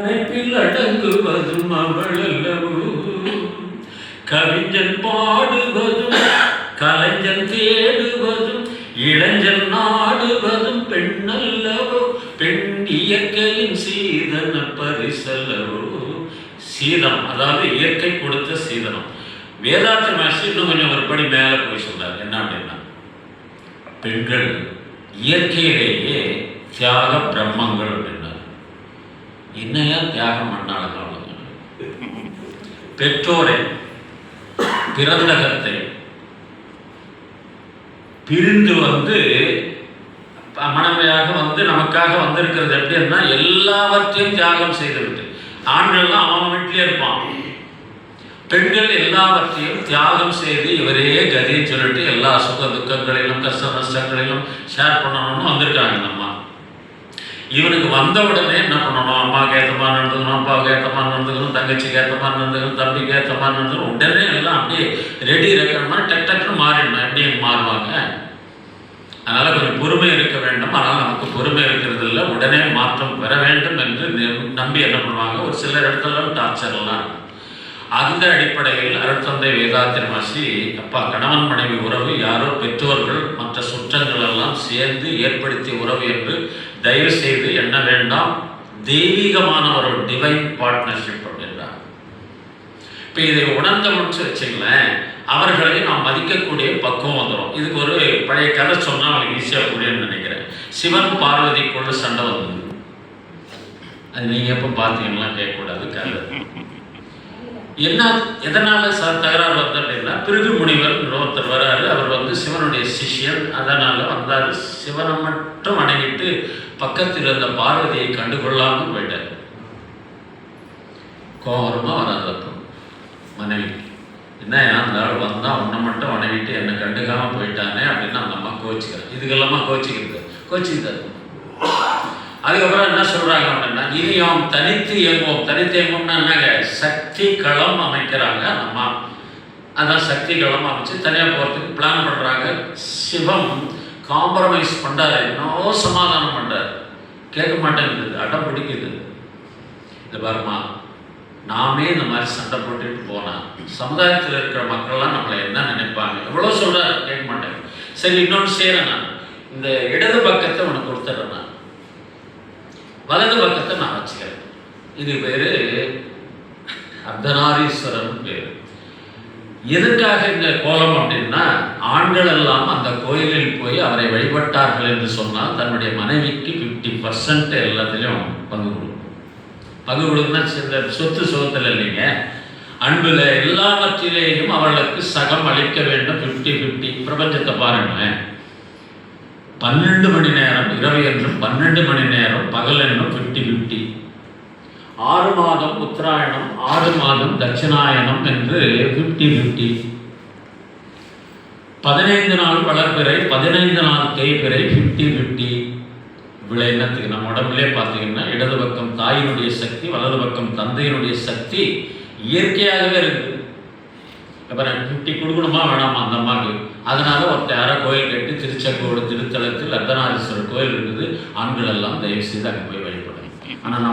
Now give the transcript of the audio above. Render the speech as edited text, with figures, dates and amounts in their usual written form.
அழைப்பில் அடங்குவதும் அவளல்லவோ, கவிஞன் பாடுவதும் கலைஞன் தேடுவதும் இளைஞன் நாடுவதும் பெண்ணல்லவோ, பெண் இயற்கையின் சீதன பரிசல்லவோ. சீதனம், அதாவது இயற்கை கொடுத்த சீதனம். வேதாந்த மாஸ்டர் இன்னும் கொஞ்சம் ஒரு படி மேலே போய் சொல்றாரு. என்ன அப்படின்னா, பெண்கள் இயற்கையிலேயே தியாக பிரம்மங்கள் அப்படின்னாரு. என்னையா தியாகம் பண்ணாலும் பெற்றோரை பிறந்தகத்தை பிரிந்து மனமையாக நமக்காக வந்திருக்கிறது எப்படின்னா, எல்லாவற்றையும் தியாகம் செய்துவிட்டு. ஆண்கள்லாம் அவன் வீட்டிலே இருப்பான், பெண்கள் எல்லாவற்றையும் தியாகம் செய்து இவரே கதின்னு சொல்லிட்டு எல்லா சுக துக்கங்களிலும் கஷ்ட நஷ்டங்களிலும் ஷேர் பண்ணணும்னு வந்திருக்காங்க. நம்ம இவனுக்கு வந்த உடனே என்ன பண்ணணும், அம்மாவுக்கு ஏற்ற மாதிரி நடந்துக்கணும், அப்பாவுக்கு ஏற்ற மாதிரி நடந்துக்கணும், தங்கச்சிக்கு ஏற்ற மாதிரி நடந்துக்கணும், தம்பிக்கு ஏற்ற மாதிரி நடந்துக்கணும். உடனே எல்லாம் அப்படியே ரெடி இருக்கிற மாதிரி டக் டக்குன்னு மாறிடணும். எப்படி மாறுவாங்க? அதனால் கொஞ்சம் பொறுமை இருக்க வேண்டும். ஆனால் நமக்கு பொறுமை இருக்கிறது இல்லை, உடனே மாற்றம் பெற வேண்டும் என்று நம்பி என்ன பண்ணுவாங்க, ஒரு சிலர் இடத்துல டார்ச்சர்லாம். அந்த அடிப்படையில் அருட்தந்தை வேதாத்திரி மாசி, அப்பா கணவன் மனைவி உறவு யாரோ பெற்றோர்கள் மற்ற சுற்றங்கள் எல்லாம் சேர்ந்து ஏற்படுத்திய உறவு என்று தயவு செய்து எண்ண வேண்டாம். தெய்வீகமான ஒரு டிவைன் பார்ட்னர்ஷிப் அப்படின்றாங்க. இப்போ இதை உணர்ந்த முடிச்சு வச்சுங்களேன், அவர்களை நாம் மதிக்கக்கூடிய பக்குவம் வந்துடும். இதுக்கு ஒரு பழைய கதை சொன்னால் அவங்களுக்கு ஈஸியாக புரியும்னு நினைக்கிறேன். சிவன் பார்வதிக்குள்ள சண்டை வந்தது. அது நீங்கள் எப்போ பார்த்தீங்கன்னா கேட்கக்கூடாது. கதை என்ன, எதனால் தகராறு வருது அப்படின்னா, பிருகு முனிவர் ஒருத்தர் வராரு. அவர் சிவனுடைய சிஷ்யன். அதனால் வந்தார். சிவனை மட்டும் வணங்கிட்டு பக்கத்தில் இருந்த பார்வதியை கண்டுகொள்ளாமல் போயிட்டார். கோபமாக வராதப்போ மனைவி, என்ன அந்த ஆள் வந்தால் உன்னை மட்டும் வணங்கிட்டு என்னை கண்டுக்காமல் போயிட்டானே அப்படின்னு அந்த அம்மா கோச்சிக்கிறேன். இதுக்கெல்லாமா கோச்சிக்கிட்டாரு. அதுக்கப்புறம் என்ன சொல்கிறாங்க அப்படின்னா, இனியும் தனித்து இயங்குவோம். தனித்து இயங்குவோம்னா என்னங்க, சக்தி களம் அமைக்கிறாங்க நம்ம. அதான் சக்தி களம் அமைச்சு தனியாக போகிறதுக்கு பிளான் பண்ணுறாங்க. சிவம் காம்ப்ரமைஸ் பண்ணுறாரு, இன்னும் சமாதானம் பண்ணுறாரு. கேட்க மாட்டேங்குது, அடம் பிடிக்குது. இந்த பாருமா, நாமே இந்த மாதிரி சண்டை போட்டுட்டு போனால் சமுதாயத்தில் இருக்கிற மக்கள்லாம் நம்மளை என்ன நினைப்பாங்க, எவ்வளோ சொல்கிறாரு, கேட்க மாட்டேங்க. சரி, இன்னொன்று செய்கிறேன், நான் இந்த இடது பக்கத்தை உனக்கு கொடுத்துட்றேன், நான் வலது பக்கத்தை நான் வச்சுக்கிறேன். இது பேர் அர்த்தநாரீஸ்வரன் பேர். எதுக்காக இந்த கோலம் அப்படின்னா, ஆண்கள் எல்லாம் அந்த கோயிலில் போய் அவரை வழிபட்டார்கள் என்று சொன்னால் தன்னுடைய மனைவிக்கு 50% எல்லாத்திலையும் பங்கு கொடுக்கும். பங்கு கொடுக்குன்னா இந்த சொத்து சுகத்தில் இல்லைங்க, அன்புல எல்லாவற்றிலேயும் அவர்களுக்கு சகம் அளிக்க வேண்டும். 50-50. பிரபஞ்சத்தை பாருங்களேன், 12 மணி நேரம் இரவு என்றும் 12 மணி நேரம் பகல் என்றும் 50-50. 6 மாதம் உத்தராயணம், 6 மாதம் தட்சிணாயனம் என்று 50-50. 15 நாள் வளர்பிறை, 15 நாள் தேய்பிறை, 50-50. இவ்வளோ என்னத்துக்கு நம்ம உடம்புலே பார்த்தீங்கன்னா, இடது பக்கம் தாயினுடைய சக்தி, வலது பக்கம் தந்தையினுடைய சக்தி இயற்கையாகவே இருக்குது. அப்புறம் 50 கொடுக்கணுமா வேணாமா அந்த அம்மாவுக்கு? அதனால ஒருத்தர் யாரோ கோயில் கட்டி திருச்செங்கோடு திருத்தலத்தில் அர்த்தநாரீஸ்வரர் கோயில் இருக்குது. ஆண்கள் எல்லாம் தயவு செய்து அங்கே போய் வழிபடணும். ஆனால்